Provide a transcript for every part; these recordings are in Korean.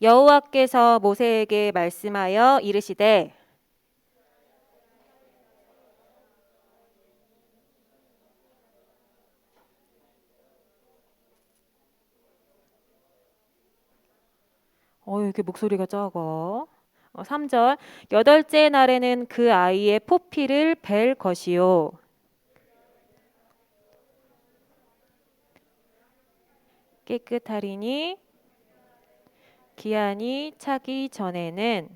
여호와께서 모세에게 말씀하여 이르시되 이렇게 목소리가 작아. 3절 여덟째 날에는 그 아이의 포피를 벨 것이요 깨끗하리니 기한이 차기 전에는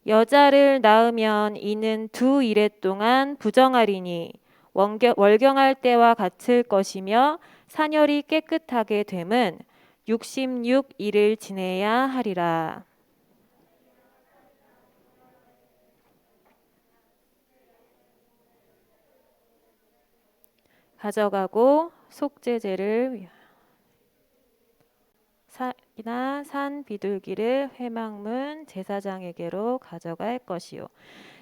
여자를 낳으면 이는 2일에 동안 부정하리니 월경할 때와 같을 것이며 사녀리 깨끗하게 됨은 66일을 지내야 하리라. 가져가고 속죄제를 이나 산 비둘기를 회막문 제사장에게로 가져갈 것이요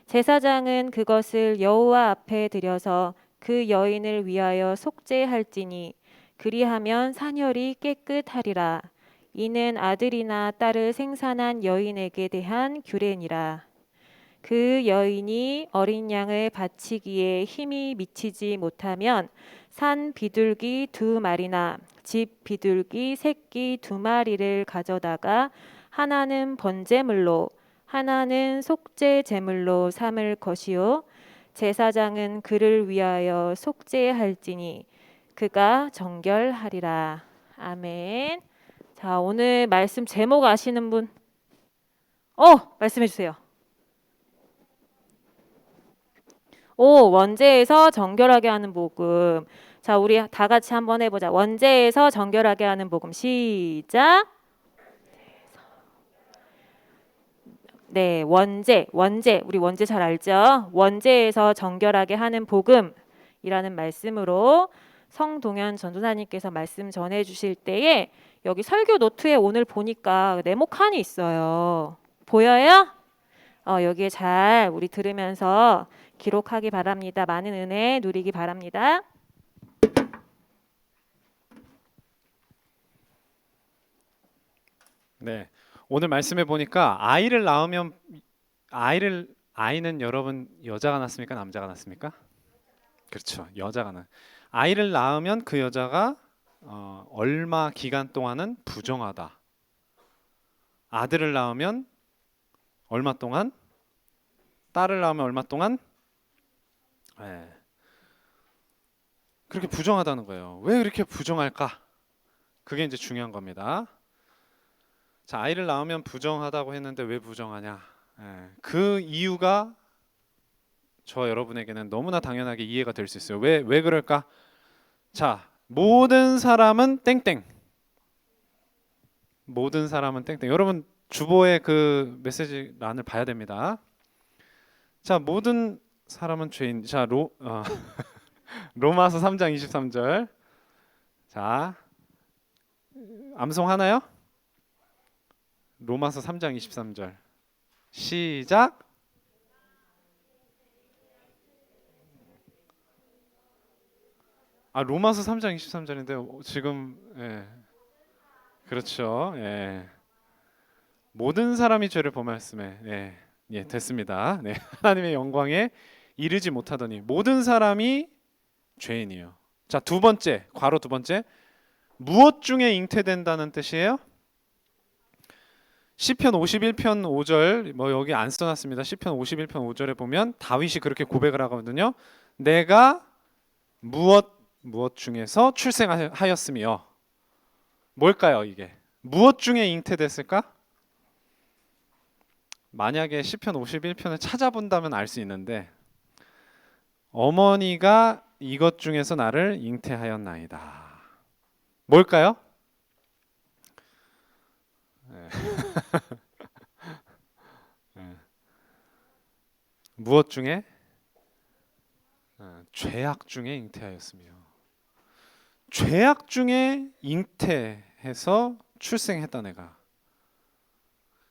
제사장은 그것을 여호와 앞에 들여서 그 여인을 위하여 속죄할지니 그리하면 사녀리 깨끗하리라. 이는 아들이나 딸을 생산한 여인에게 대한 규례니라. 그 여인이 어린 양을 바치기에 힘이 미치지 못하면 산 비둘기 2마리나 집 비둘기 새끼 2마리를 가져다가 하나는 번제물로 하나는 속죄 제물로 삼을 것이요 제사장은 그를 위하여 속죄할지니 그가 정결하리라. 아멘. 자, 오늘 말씀 제목 아시는 분? 말씀해 주세요. 원죄에서 정결하게 하는 복음. 자, 우리 다 같이 한번 해보자. 원죄에서 정결하게 하는 복음. 시작. 네, 원죄. 우리 원죄 잘 알죠? 원죄에서 정결하게 하는 복음이라는 말씀으로 성동현 전도사님께서 말씀 전해 주실 때에 여기 설교 노트에 오늘 보니까 네모칸이 있어요. 보여요? 여기에 잘 우리 들으면서 기록하기 바랍니다. 많은 은혜 누리기 바랍니다. 네, 오늘 말씀해 보니까 아이를 낳으면 아이는 여러분 여자가 낳습니까? 남자가 낳습니까? 그렇죠, 여자가 낳. 아이를 낳으면 그 여자가 얼마 기간 동안은 부정하다. 아들을 낳으면 얼마 동안, 딸을 낳으면 얼마 동안, 네. 그렇게 부정하다는 거예요. 왜 그렇게 부정할까? 그게 이제 중요한 겁니다. 자, 아이를 낳으면 부정하다고 했는데 왜 부정하냐? 그 이유가 저 여러분에게는 너무나 당연하게 이해가 될 수 있어요. 왜 그럴까? 자, 모든 사람은 땡땡. 모든 사람은 땡땡. 여러분 주보의 그 메시지 란을 봐야 됩니다. 자, 모든 사람은 죄인. 자, 로마서 3장 23절. 자, 암송하나요? 로마서 3장 23절. 시작. 로마서 3장 23절인데 지금 그렇죠. 모든 사람이 죄를 범하였음에 됐습니다. 하나님의 영광에 이르지 못하더니 모든 사람이 죄인이요. 자, 두 번째, 괄호 두 번째. 무엇 중에 잉태된다는 뜻이에요? 시편 51편 5절 여기 안 써놨습니다. 시편 51편 5절에 보면 다윗이 그렇게 고백을 하거든요. 내가 무엇 중에서 출생하였으며 뭘까요 이게? 무엇 중에 잉태됐을까? 만약에 시편 51편을 찾아본다면 알 수 있는데 어머니가 이것 중에서 나를 잉태하였나이다. 뭘까요? 무엇 중에? 죄악 중에 잉태하였으며 죄악 중에 잉태해서 출생했다 내가.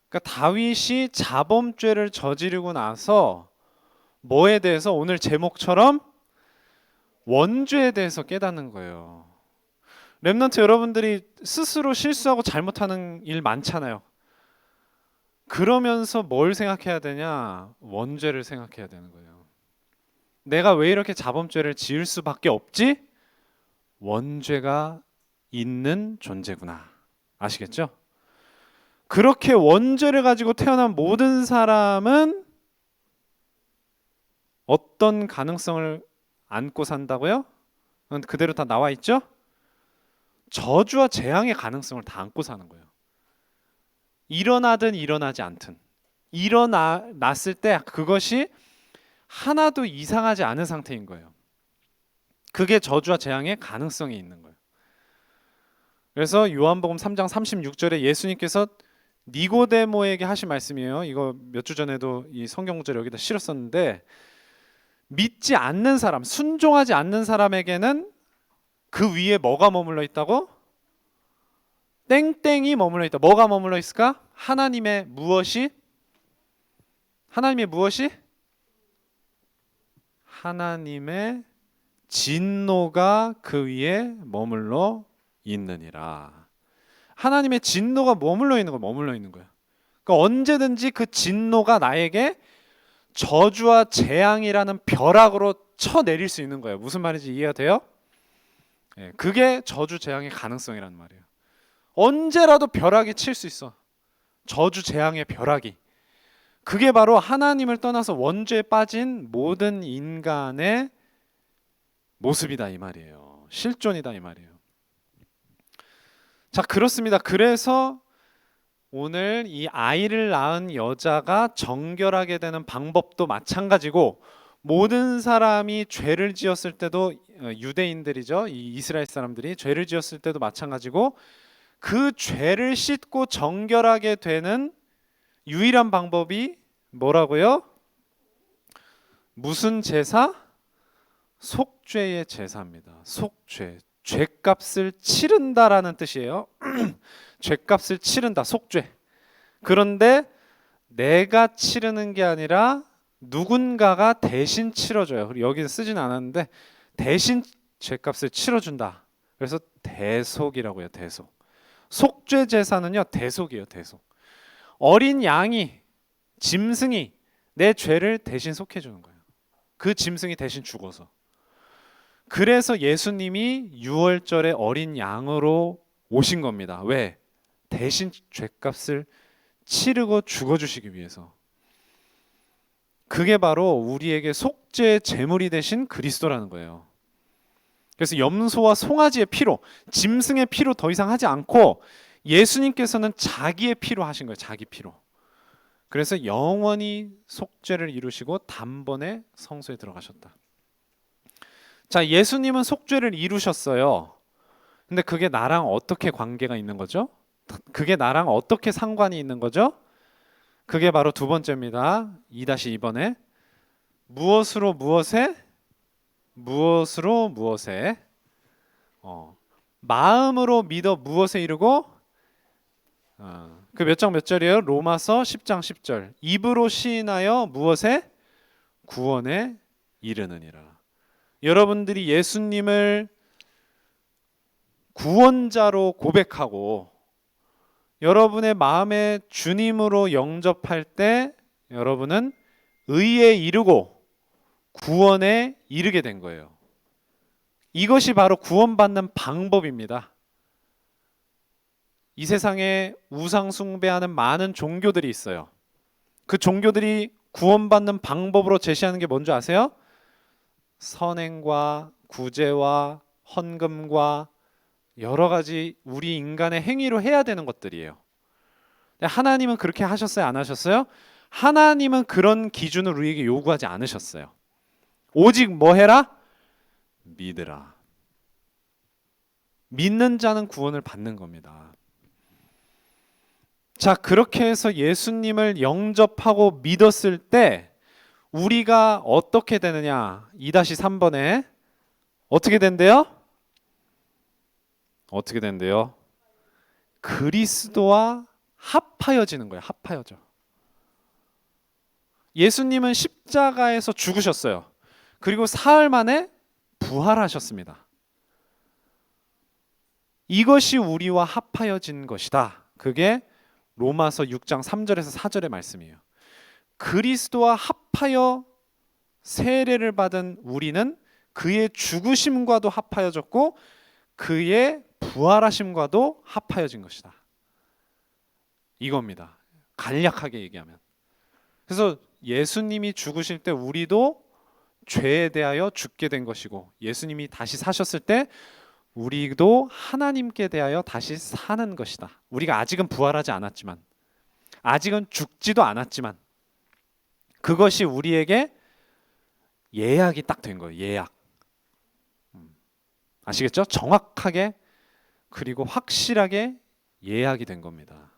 그러니까 다윗이 자범죄를 저지르고 나서 뭐에 대해서 오늘 제목처럼 원죄에 대해서 깨닫는 거예요. 렘넌트 여러분들이 스스로 실수하고 잘못하는 일 많잖아요. 그러면서 뭘 생각해야 되냐? 원죄를 생각해야 되는 거예요. 내가 왜 이렇게 자범죄를 지을 수밖에 없지? 원죄가 있는 존재구나. 아시겠죠? 그렇게 원죄를 가지고 태어난 모든 사람은 어떤 가능성을 안고 산다고요? 그건 그대로 다 나와 있죠? 저주와 재앙의 가능성을 다 안고 사는 거예요. 일어나든 일어나지 않든 일어났을 때 그것이 하나도 이상하지 않은 상태인 거예요. 그게 저주와 재앙의 가능성이 있는 거예요. 그래서 요한복음 3장 36절에 예수님께서 니고데모에게 하신 말씀이에요. 이거 몇 주 전에도 이 성경 구절을 여기다 실었었는데, 믿지 않는 사람, 순종하지 않는 사람에게는 그 위에 뭐가 머물러 있다고? 땡땡이 머물러 있다. 뭐가 머물러 있을까? 하나님의 무엇이? 하나님의 무엇이? 하나님의 진노가 그 위에 머물러 있느니라. 하나님의 진노가 머물러 있는 거야. 머물러 있는 거야. 그러니까 언제든지 그 진노가 나에게 저주와 재앙이라는 벼락으로 쳐내릴 수 있는 거예요. 무슨 말인지 이해가 돼요? 예, 그게 저주 재앙의 가능성이라는 말이에요. 언제라도 벼락이 칠 수 있어. 저주 재앙의 벼락이. 그게 바로 하나님을 떠나서 원죄에 빠진 모든 인간의 모습이다 이 말이에요. 실존이다 이 말이에요. 자, 그렇습니다. 그래서 오늘 이 아이를 낳은 여자가 정결하게 되는 방법도 마찬가지고, 모든 사람이 죄를 지었을 때도, 유대인들이죠, 이 이스라엘 사람들이 죄를 지었을 때도 마찬가지고, 그 죄를 씻고 정결하게 되는 유일한 방법이 뭐라고요? 무슨 제사? 속죄의 제사입니다. 속죄. 죄값을 치른다라는 뜻이에요. 죄값을 치른다. 속죄. 그런데 내가 치르는 게 아니라 누군가가 대신 치러줘요. 여기는 쓰진 않았는데 대신 죄값을 치러준다. 그래서 대속이라고 해요. 대속. 속죄 제사는요, 대속이에요. 대속. 어린 양이, 짐승이 내 죄를 대신 속해주는 거예요. 그 짐승이 대신 죽어서. 그래서 예수님이 유월절에 어린 양으로 오신 겁니다. 왜? 대신 죄값을 치르고 죽어주시기 위해서. 그게 바로 우리에게 속죄 제물이 되신 그리스도라는 거예요. 그래서 염소와 송아지의 피로, 짐승의 피로 더 이상 하지 않고 예수님께서는 자기의 피로 하신 거예요. 자기 피로. 그래서 영원히 속죄를 이루시고 단번에 성소에 들어가셨다. 자, 예수님은 속죄를 이루셨어요. 근데 그게 나랑 어떻게 관계가 있는 거죠? 그게 나랑 어떻게 상관이 있는 거죠? 그게 바로 두 번째입니다. 2-2번에 무엇으로 무엇에? 무엇으로 무엇에? 마음으로 믿어 무엇에 이르고? 그 몇 장 몇 절이에요? 로마서 10장 10절. 입으로 시인하여 무엇에? 구원에 이르느니라. 여러분들이 예수님을 구원자로 고백하고 여러분의 마음에 주님으로 영접할 때 여러분은 의에 이르고 구원에 이르게 된 거예요. 이것이 바로 구원받는 방법입니다. 이 세상에 우상 숭배하는 많은 종교들이 있어요. 그 종교들이 구원받는 방법으로 제시하는 게 뭔지 아세요? 선행과 구제와 헌금과 여러 가지 우리 인간의 행위로 해야 되는 것들이에요. 하나님은 그렇게 하셨어요? 안 하셨어요? 하나님은 그런 기준을 우리에게 요구하지 않으셨어요. 오직 뭐 해라? 믿으라. 믿는 자는 구원을 받는 겁니다. 자, 그렇게 해서 예수님을 영접하고 믿었을 때 우리가 어떻게 되느냐? 2-3번에 어떻게 된대요? 어떻게 된대요? 그리스도와 합하여지는 거예요. 합하여져. 예수님은 십자가에서 죽으셨어요. 그리고 사흘 만에 부활하셨습니다. 이것이 우리와 합하여진 것이다. 그게 로마서 6장 3절에서 4절의 말씀이에요. 그리스도와 합하여 세례를 받은 우리는 그의 죽으심과도 합하여졌고 그의 부활하심과도 합하여진 것이다. 이겁니다. 간략하게 얘기하면. 그래서 예수님이 죽으실 때 우리도 죄에 대하여 죽게 된 것이고 예수님이 다시 사셨을 때 우리도 하나님께 대하여 다시 사는 것이다. 우리가 아직은 부활하지 않았지만 아직은 죽지도 않았지만 그것이 우리에게 예약이 딱 된 거예요. 예약. 아시겠죠? 정확하게 그리고 확실하게 예약이 된 겁니다.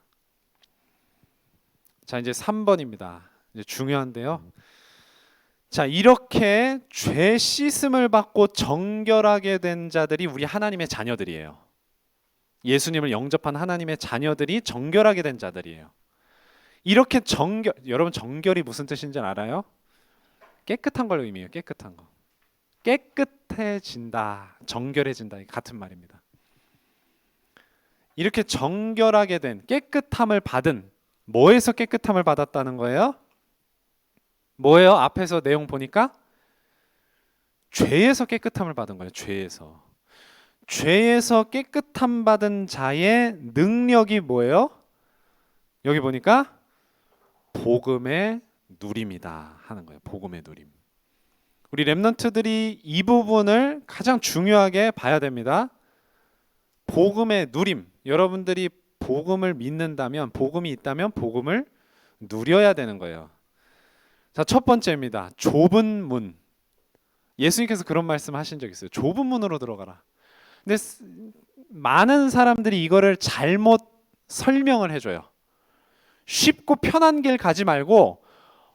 자, 이제 3번입니다. 이제 중요한데요. 자, 이렇게 죄 씻음을 받고 정결하게 된 자들이 우리 하나님의 자녀들이에요. 예수님을 영접한 하나님의 자녀들이 정결하게 된 자들이에요. 이렇게 여러분 정결이 무슨 뜻인지 알아요? 깨끗한 걸 의미해요. 깨끗한 거. 깨끗해진다, 정결해진다, 같은 말입니다. 이렇게 정결하게 된 깨끗함을 받은 뭐에서 깨끗함을 받았다는 거예요? 뭐예요? 앞에서 내용 보니까 죄에서 깨끗함을 받은 거예요. 죄에서 깨끗함 받은 자의 능력이 뭐예요? 여기 보니까 복음의 누림이다 하는 거예요. 복음의 누림. 우리 렘넌트들이 이 부분을 가장 중요하게 봐야 됩니다. 복음의 누림. 여러분들이 복음을 믿는다면, 복음이 있다면 복음을 누려야 되는 거예요. 자, 첫 번째입니다. 좁은 문. 예수님께서 그런 말씀 하신 적 있어요. 좁은 문으로 들어가라. 근데 많은 사람들이 이거를 잘못 설명을 해줘요. 쉽고 편한 길 가지 말고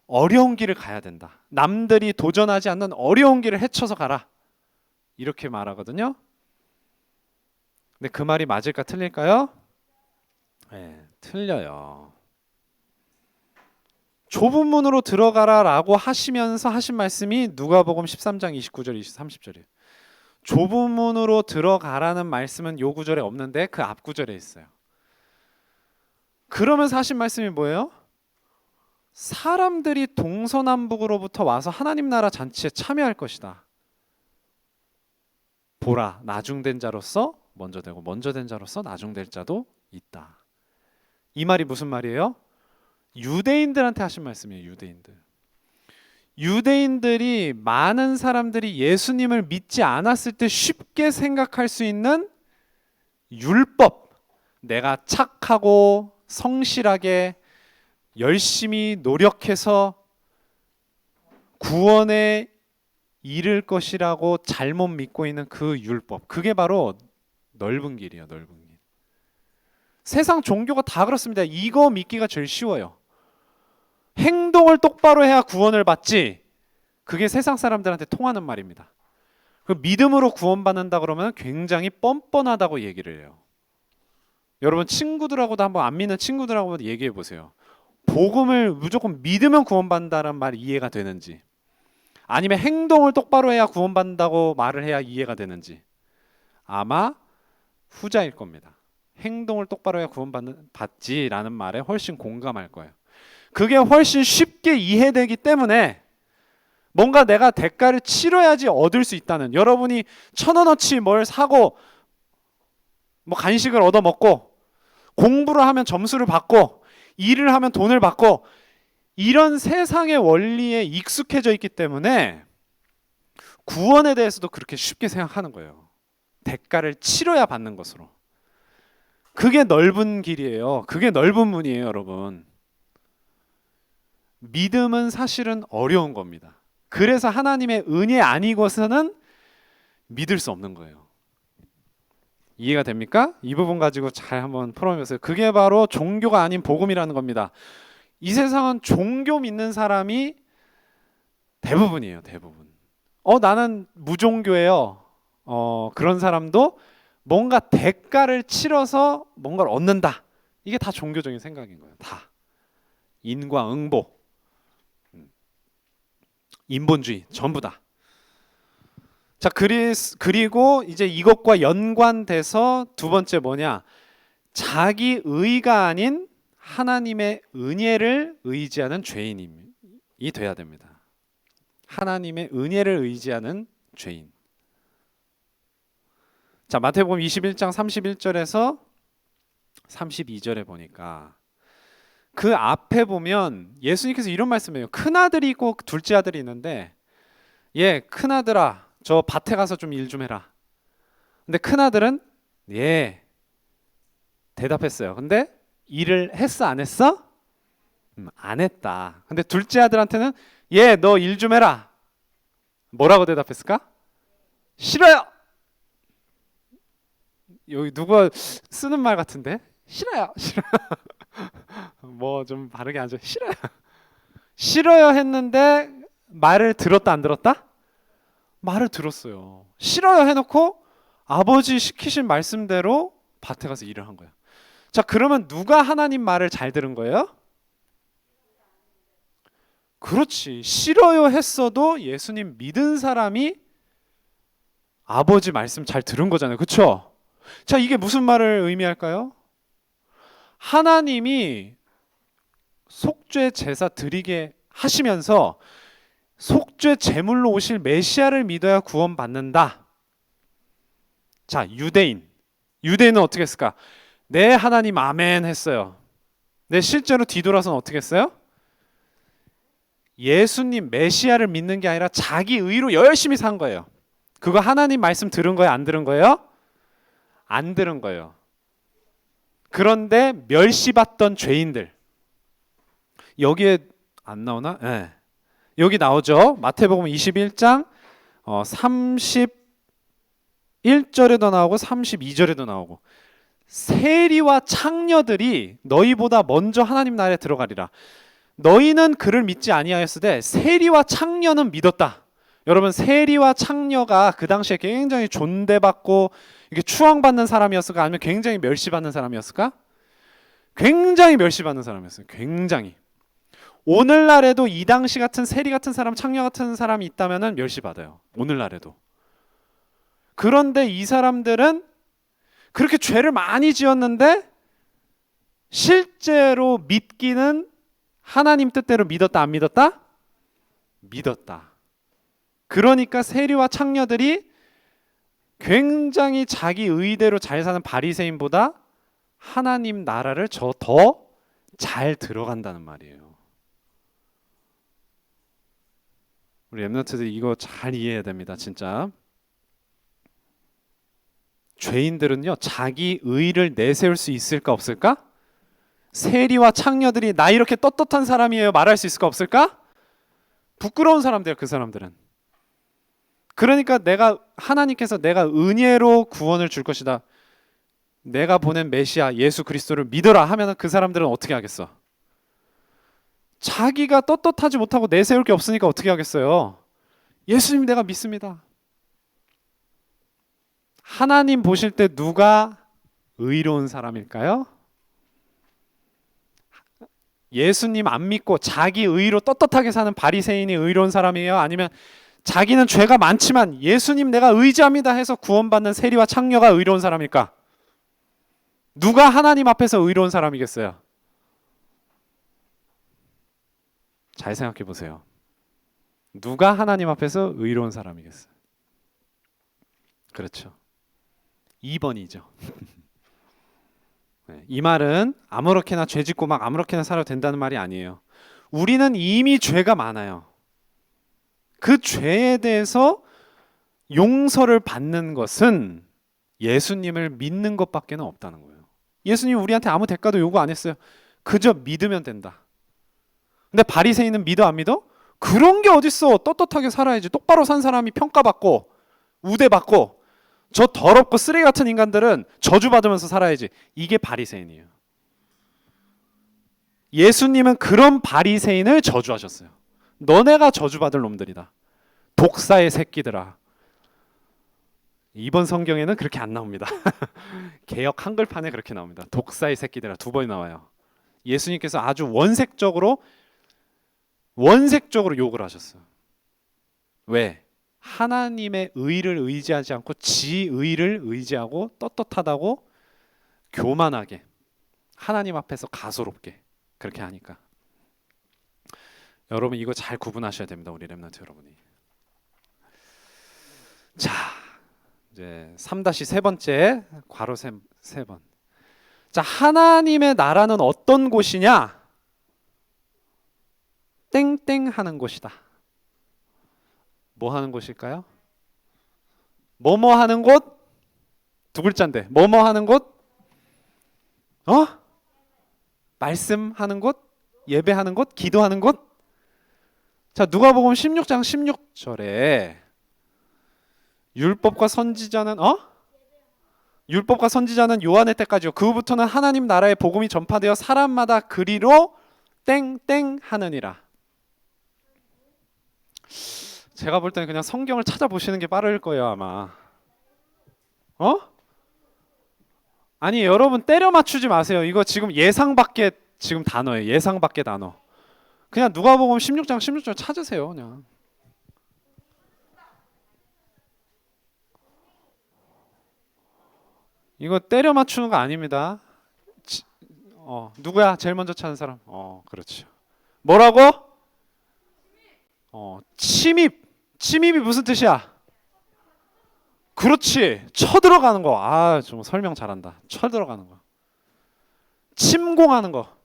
어려운 길을 가야 된다. 남들이 도전하지 않는 어려운 길을 헤쳐서 가라. 이렇게 말하거든요. 근데 그 말이 맞을까 틀릴까요? 네, 틀려요. 좁은 문으로 들어가라라고 하시면서 하신 말씀이 누가복음 13장 29절 30절이에요. 좁은 문으로 들어가라는 말씀은 요 구절에 없는데 그 앞 구절에 있어요. 그러면서 하신 말씀이 뭐예요? 사람들이 동서남북으로부터 와서 하나님 나라 잔치에 참여할 것이다. 보라, 나중된 자로서 먼저 되고 먼저 된 자로서 나중될 자도 있다. 이 말이 무슨 말이에요? 유대인들한테 하신 말씀이에요. 유대인들이 많은 사람들이 예수님을 믿지 않았을 때 쉽게 생각할 수 있는 율법, 내가 착하고 성실하게 열심히 노력해서 구원에 이를 것이라고 잘못 믿고 있는 그 율법, 그게 바로 넓은 길이에요. 넓은 길. 세상 종교가 다 그렇습니다. 이거 믿기가 제일 쉬워요. 행동을 똑바로 해야 구원을 받지. 그게 세상 사람들한테 통하는 말입니다. 그 믿음으로 구원받는다 그러면 굉장히 뻔뻔하다고 얘기를 해요. 여러분 친구들하고도 한번 안 믿는 친구들하고 얘기해 보세요. 복음을 무조건 믿으면 구원받는다는 말이 이해가 되는지, 아니면 행동을 똑바로 해야 구원받는다고 말을 해야 이해가 되는지. 아마 후자일 겁니다. 행동을 똑바로 해야 구원받지라는 말에 훨씬 공감할 거예요. 그게 훨씬 쉽게 이해되기 때문에 뭔가 내가 대가를 치러야지 얻을 수 있다는, 여러분이 1,000원어치 뭘 사고 뭐 간식을 얻어 먹고 공부를 하면 점수를 받고 일을 하면 돈을 받고 이런 세상의 원리에 익숙해져 있기 때문에 구원에 대해서도 그렇게 쉽게 생각하는 거예요. 대가를 치러야 받는 것으로. 그게 넓은 길이에요. 그게 넓은 문이에요, 여러분. 믿음은 사실은 어려운 겁니다. 그래서 하나님의 은혜 아니고서는 믿을 수 없는 거예요. 이해가 됩니까? 이 부분 가지고 잘 한번 풀어보세요. 그게 바로 종교가 아닌 복음이라는 겁니다. 이 세상은 종교 믿는 사람이 대부분이에요. 대부분. 나는 무종교예요. 그런 사람도 뭔가 대가를 치러서 뭔가를 얻는다. 이게 다 종교적인 생각인 거예요. 다. 인과응보, 인본주의 전부 다. 자, 그리고 이제 이것과 연관돼서 두 번째 뭐냐? 자기 의가 아닌 하나님의 은혜를 의지하는 죄인이 돼야 됩니다. 하나님의 은혜를 의지하는 죄인. 자, 마태복음 21장 31절에서 32절에 보니까 그 앞에 보면 예수님께서 이런 말씀해요. 큰아들이 있고 둘째 아들이 있는데, 예, 큰아들아, 저 밭에 가서 좀 일 좀 해라. 근데 큰아들은 예, 대답했어요. 근데 일을 했어, 안 했어? 안 했다. 근데 둘째 아들한테는 예, 너 일 좀 해라. 뭐라고 대답했을까? 싫어요. 여기 누가 쓰는 말 같은데? 싫어요. 싫어. 뭐 좀 바르게 안 줘. 싫어요. 싫어요 했는데 말을 들었다 안 들었다? 말을 들었어요. 싫어요 해놓고 아버지 시키신 말씀대로 밭에 가서 일을 한 거야. 자, 그러면 누가 하나님 말을 잘 들은 거예요? 그렇지. 싫어요 했어도 예수님 믿은 사람이 아버지 말씀 잘 들은 거잖아요. 그렇죠? 자, 이게 무슨 말을 의미할까요? 하나님이 속죄 제사 드리게 하시면서 속죄 제물로 오실 메시아를 믿어야 구원받는다. 자, 유대인은 어떻게 했을까? 네, 하나님 아멘 했어요. 네, 실제로 뒤돌아서는 어떻게 했어요? 예수님 메시아를 믿는 게 아니라 자기 의로 열심히 산 거예요. 그거 하나님 말씀 들은 거예요? 안 들은 거예요? 안 들은 거예요. 그런데 멸시받던 죄인들, 여기에 안 나오나? 네. 여기 나오죠. 마태복음 21장 31절에도 나오고 32절에도 나오고, 세리와 창녀들이 너희보다 먼저 하나님 나라에 들어가리라. 너희는 그를 믿지 아니하였으되 세리와 창녀는 믿었다. 여러분, 세리와 창녀가 그 당시에 굉장히 존대받고 이게 추앙받는 사람이었을까? 아니면 굉장히 멸시받는 사람이었을까? 굉장히 멸시받는 사람이었어요. 굉장히. 오늘날에도 이 당시 같은 세리 같은 사람, 창녀 같은 사람이 있다면 멸시받아요. 오늘날에도. 그런데 이 사람들은 그렇게 죄를 많이 지었는데 실제로 믿기는 하나님 뜻대로 믿었다, 안 믿었다? 믿었다. 그러니까 세리와 창녀들이 굉장히 자기 의대로 잘 사는 바리새인보다 하나님 나라를 더 잘 들어간다는 말이에요. 우리 랩런트들 이거 잘 이해해야 됩니다. 진짜. 죄인들은요, 자기 의를 내세울 수 있을까 없을까? 세리와 창녀들이 나 이렇게 떳떳한 사람이에요 말할 수 있을까 없을까? 부끄러운 사람들이에요. 그 사람들은. 그러니까 하나님께서 내가 은혜로 구원을 줄 것이다, 내가 보낸 메시아 예수 그리스도를 믿어라 하면 그 사람들은 어떻게 하겠어? 자기가 떳떳하지 못하고 내세울 게 없으니까 어떻게 하겠어요? 예수님 내가 믿습니다. 하나님 보실 때 누가 의로운 사람일까요? 예수님 안 믿고 자기 의로 떳떳하게 사는 바리새인이 의로운 사람이에요? 아니면 자기는 죄가 많지만 예수님 내가 의지합니다 해서 구원받는 세리와 창녀가 의로운 사람일까? 누가 하나님 앞에서 의로운 사람이겠어요? 잘 생각해 보세요. 누가 하나님 앞에서 의로운 사람이겠어요? 그렇죠. 2번이죠. 이 말은 아무렇게나 죄 짓고 막 아무렇게나 살아도 된다는 말이 아니에요. 우리는 이미 죄가 많아요. 그 죄에 대해서 용서를 받는 것은 예수님을 믿는 것밖에 없다는 거예요. 예수님 우리한테 아무 대가도 요구 안 했어요. 그저 믿으면 된다. 근데 바리새인은 믿어 안 믿어? 그런 게 어딨어. 떳떳하게 살아야지. 똑바로 산 사람이 평가받고 우대받고, 저 더럽고 쓰레기 같은 인간들은 저주받으면서 살아야지. 이게 바리새인이에요. 예수님은 그런 바리새인을 저주하셨어요. 너네가 저주받을 놈들이다. 독사의 새끼들아. 이번 성경에는 그렇게 안 나옵니다. 개역 한글판에 그렇게 나옵니다. 독사의 새끼들아 2번이 나와요. 예수님께서 아주 원색적으로 욕을 하셨어요. 왜? 하나님의 의를 의지하지 않고 지 의를 의지하고 떳떳하다고 교만하게 하나님 앞에서 가소롭게 그렇게 하니까 여러분 이거 잘 구분하셔야 됩니다. 우리 렘넌트 여러분이. 자, 이제 3-세 번째 괄호 세 번. 자, 하나님의 나라는 어떤 곳이냐? 땡땡 하는 곳이다. 뭐 하는 곳일까요? 뭐뭐 하는 곳? 두 글자인데 뭐뭐 하는 곳? 말씀하는 곳? 예배하는 곳? 기도하는 곳? 자, 누가복음 16장 16절에 율법과 선지자는 율법과 선지자는 요한의 때까지요. 그 후부터는 하나님 나라의 복음이 전파되어 사람마다 그리로 땡땡 하느니라. 제가 볼 때는 그냥 성경을 찾아보시는 게 빠를 거예요, 아마. 아니, 여러분 때려 맞추지 마세요. 이거 지금 예상 밖의 지금 단어예요. 예상 밖의 단어. 그냥 누가복음 16장 16절 찾으세요, 그냥. 이거 때려 맞추는 거 아닙니다. 누구야? 제일 먼저 찾은 사람. 그렇죠. 뭐라고? 침입. 침입이 무슨 뜻이야? 그렇지. 쳐들어가는 거. 좀 설명 잘한다. 쳐들어가는 거. 침공하는 거.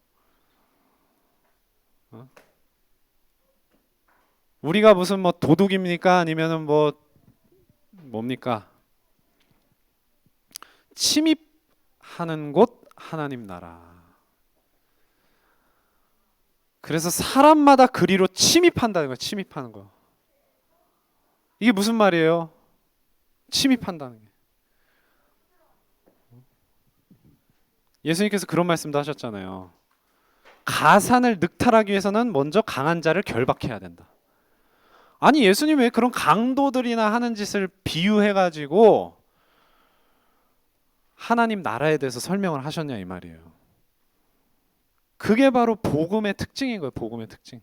우리가 무슨 뭐 도둑입니까? 아니면은 뭐 뭡니까? 침입하는 곳 하나님 나라. 그래서 사람마다 그리로 침입한다는 거야. 침입하는 거. 이게 무슨 말이에요? 침입한다는 게. 예수님께서 그런 말씀도 하셨잖아요. 가산을 늑탈하기 위해서는 먼저 강한 자를 결박해야 된다. 아니, 예수님 왜 그런 강도들이나 하는 짓을 비유해가지고 하나님 나라에 대해서 설명을 하셨냐 이 말이에요. 그게 바로 복음의 특징인 거예요. 복음의 특징.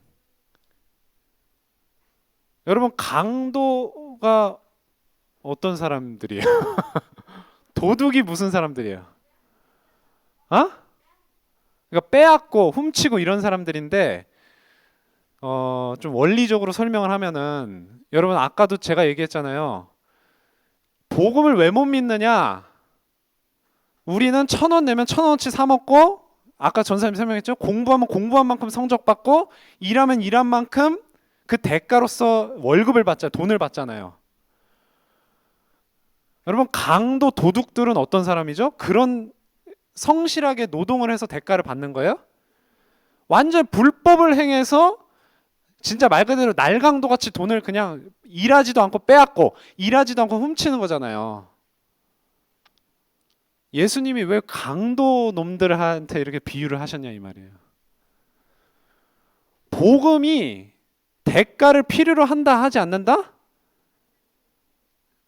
여러분, 강도가 어떤 사람들이에요? 도둑이 무슨 사람들이에요? 그러니까 빼앗고 훔치고 이런 사람들인데 좀 원리적으로 설명을 하면은 여러분 아까도 제가 얘기했잖아요. 복음을 왜 못 믿느냐? 우리는 1,000원 내면 1,000원어치 사 먹고 아까 전사님 설명했죠. 공부하면 공부한 만큼 성적 받고 일하면 일한 만큼 그 대가로서 월급을 받잖아요. 돈을 받잖아요. 여러분 강도 도둑들은 어떤 사람이죠? 그런 성실하게 노동을 해서 대가를 받는 거예요? 완전 불법을 행해서 진짜 말 그대로 날강도 같이 돈을 그냥 일하지도 않고 빼앗고 일하지도 않고 훔치는 거잖아요. 예수님이 왜 강도 놈들한테 이렇게 비유를 하셨냐 이 말이에요. 복음이 대가를 필요로 한다 하지 않는다?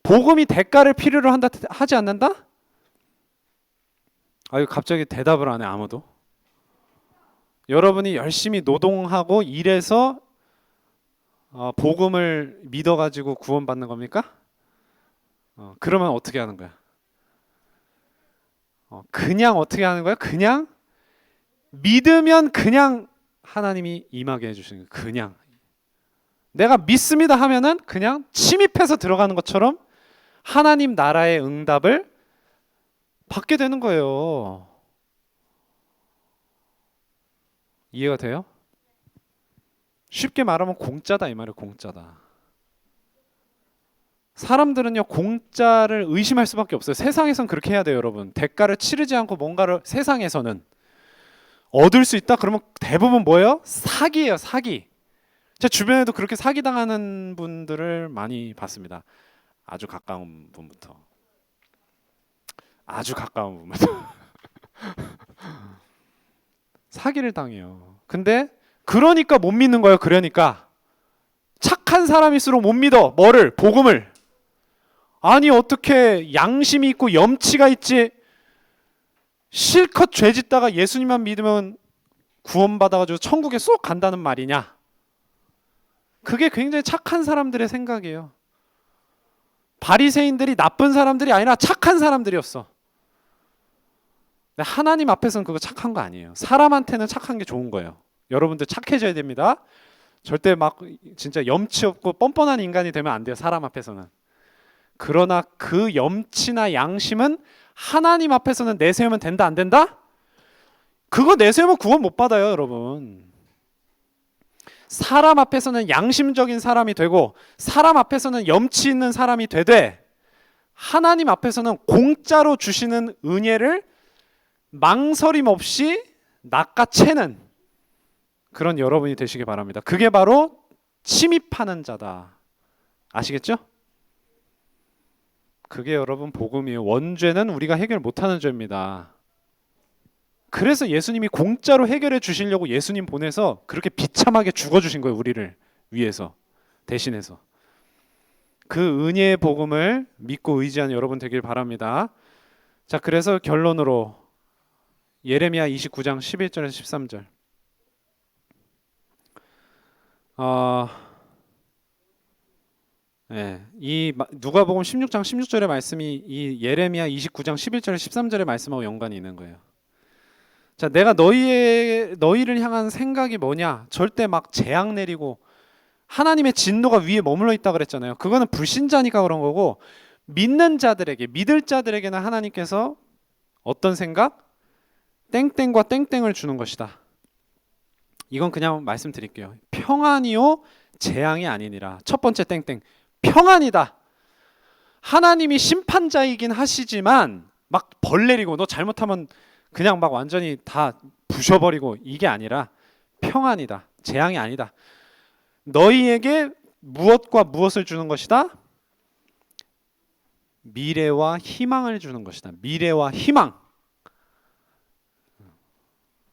복음이 대가를 필요로 한다 하지 않는다? 아유 갑자기 대답을 안 해 아무도. 여러분이 열심히 노동하고 일해서 복음을 믿어가지고 구원받는 겁니까? 그러면 어떻게 하는 거야? 그냥 어떻게 하는 거야? 그냥 믿으면 그냥 하나님이 임하게 해주시는 거예요. 그냥 내가 믿습니다 하면은 그냥 침입해서 들어가는 것처럼 하나님 나라의 응답을 받게 되는 거예요. 이해가 돼요? 쉽게 말하면 공짜다 이 말이에요. 공짜다. 사람들은요 공짜를 의심할 수밖에 없어요. 세상에선 그렇게 해야 돼요, 여러분. 대가를 치르지 않고 뭔가를 세상에서는 얻을 수 있다? 그러면 대부분 뭐예요? 사기예요, 사기. 제 주변에도 그렇게 사기당하는 분들을 많이 봤습니다. 아주 가까운 분부터. 아주 가까운 분부터. 사기를 당해요. 근데 그러니까 못 믿는 거예요. 그러니까 착한 사람일수록 못 믿어. 뭐를? 복음을. 아니 어떻게 양심이 있고 염치가 있지? 실컷 죄 짓다가 예수님만 믿으면 구원받아가지고 천국에 쏙 간다는 말이냐? 그게 굉장히 착한 사람들의 생각이에요. 바리새인들이 나쁜 사람들이 아니라 착한 사람들이었어. 근데 하나님 앞에서는 그거 착한 거 아니에요. 사람한테는 착한 게 좋은 거예요. 여러분들 착해져야 됩니다. 절대 막 진짜 염치 없고 뻔뻔한 인간이 되면 안 돼요. 사람 앞에서는. 그러나 그 염치나 양심은 하나님 앞에서는 내세우면 된다 안 된다? 그거 내세우면 구원 못 받아요, 여러분. 사람 앞에서는 양심적인 사람이 되고 사람 앞에서는 염치 있는 사람이 되되 하나님 앞에서는 공짜로 주시는 은혜를 망설임 없이 낚아채는 그런 여러분이 되시기 바랍니다. 그게 바로 침입하는 자다. 아시겠죠? 그게 여러분 복음이에요. 원죄는 우리가 해결 못하는 죄입니다. 그래서 예수님이 공짜로 해결해 주시려고 예수님 보내서 그렇게 비참하게 죽어주신 거예요. 우리를 위해서 대신해서. 그 은혜의 복음을 믿고 의지하는 여러분 되길 바랍니다. 자, 그래서 결론으로 예레미야 29장 11절에서 13절. 이 누가복음 16장 16절의 말씀이 이 예레미야 29장 11절 13절의 말씀하고 연관이 있는 거예요. 자, 내가 너희를 향한 생각이 뭐냐? 절대 막 재앙 내리고 하나님의 진노가 위에 머물러 있다 그랬잖아요. 그거는 불신자니까 그런 거고 믿는 자들에게 믿을 자들에게는 하나님께서 어떤 생각? 땡땡과 땡땡을 주는 것이다. 이건 그냥 말씀드릴게요. 평안이요 재앙이 아니니라. 첫 번째 땡땡. 평안이다. 하나님이 심판자이긴 하시지만 막 벌 내리고 너 잘못하면 그냥 막 완전히 다 부셔버리고 이게 아니라 평안이다. 재앙이 아니다. 너희에게 무엇과 무엇을 주는 것이다? 미래와 희망을 주는 것이다. 미래와 희망.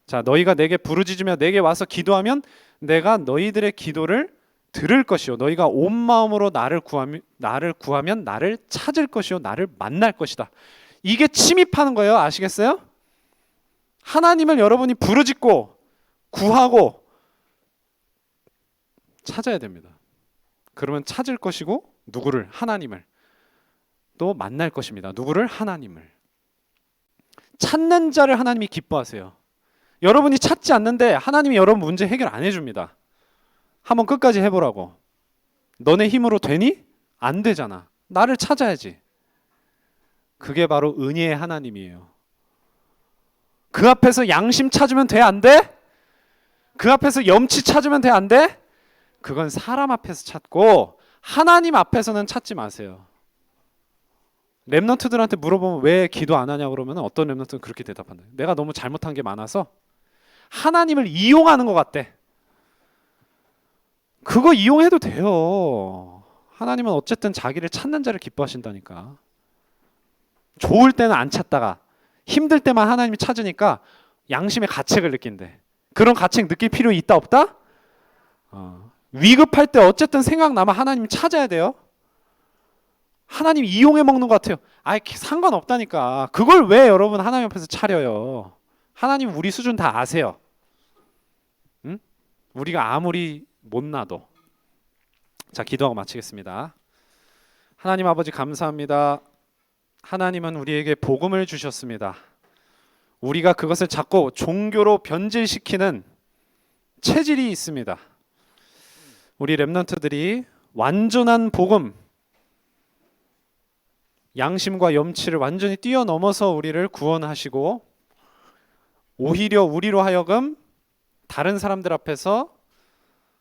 자, 너희가 내게 부르짖으며 내게 와서 기도하면 내가 너희들의 기도를 들을 것이요 너희가 온 마음으로 나를 구하면 나를 찾을 것이요 나를 만날 것이다. 이게 침입하는 거예요. 아시겠어요? 하나님을 여러분이 부르짖고 구하고 찾아야 됩니다. 그러면 찾을 것이고 누구를? 하나님을. 또 만날 것입니다. 누구를? 하나님을. 찾는 자를 하나님이 기뻐하세요. 여러분이 찾지 않는데 하나님이 여러분 문제 해결 안 해줍니다. 한번 끝까지 해보라고. 너네 힘으로 되니? 안 되잖아. 나를 찾아야지. 그게 바로 은혜의 하나님이에요. 그 앞에서 양심 찾으면 돼? 안 돼? 그 앞에서 염치 찾으면 돼? 안 돼? 그건 사람 앞에서 찾고 하나님 앞에서는 찾지 마세요. 랩런트들한테 물어보면 왜 기도 안 하냐 그러면 어떤 랩런트는 그렇게 대답한다. 내가 너무 잘못한 게 많아서 하나님을 이용하는 것 같대. 그거 이용해도 돼요. 하나님은 어쨌든 자기를 찾는 자를 기뻐하신다니까. 좋을 때는 안 찾다가 힘들 때만 하나님이 찾으니까 양심의 가책을 느낀대. 그런 가책 느낄 필요 있다 없다? 위급할 때 어쨌든 생각나면 하나님 찾아야 돼요. 하나님 이용해 먹는 것 같아요. 아이 상관없다니까. 그걸 왜 여러분 하나님 앞에서 차려요? 하나님 우리 수준 다 아세요. 응? 우리가 아무리 못나도. 자, 기도하고 마치겠습니다. 하나님 아버지 감사합니다. 하나님은 우리에게 복음을 주셨습니다. 우리가 그것을 자꾸 종교로 변질시키는 체질이 있습니다. 우리 랩런트들이 완전한 복음, 양심과 염치를 완전히 뛰어넘어서 우리를 구원하시고 오히려 우리로 하여금 다른 사람들 앞에서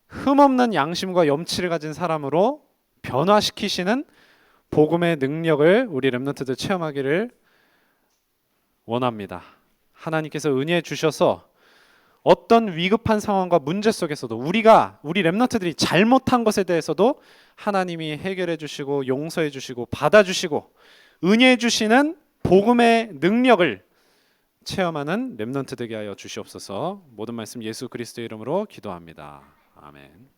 흠없는 양심과 염치를 가진 사람으로 변화시키시는 복음의 능력을 우리 랩런트들 체험하기를 원합니다. 하나님께서 은혜 주셔서 어떤 위급한 상황과 문제 속에서도 우리 랩런트들이 잘못한 것에 대해서도 하나님이 해결해 주시고 용서해 주시고 받아 주시고 은혜 주시는 복음의 능력을 체험하는 랩런트 되게 하여 주시옵소서. 모든 말씀 예수 그리스도의 이름으로 기도합니다. 아멘.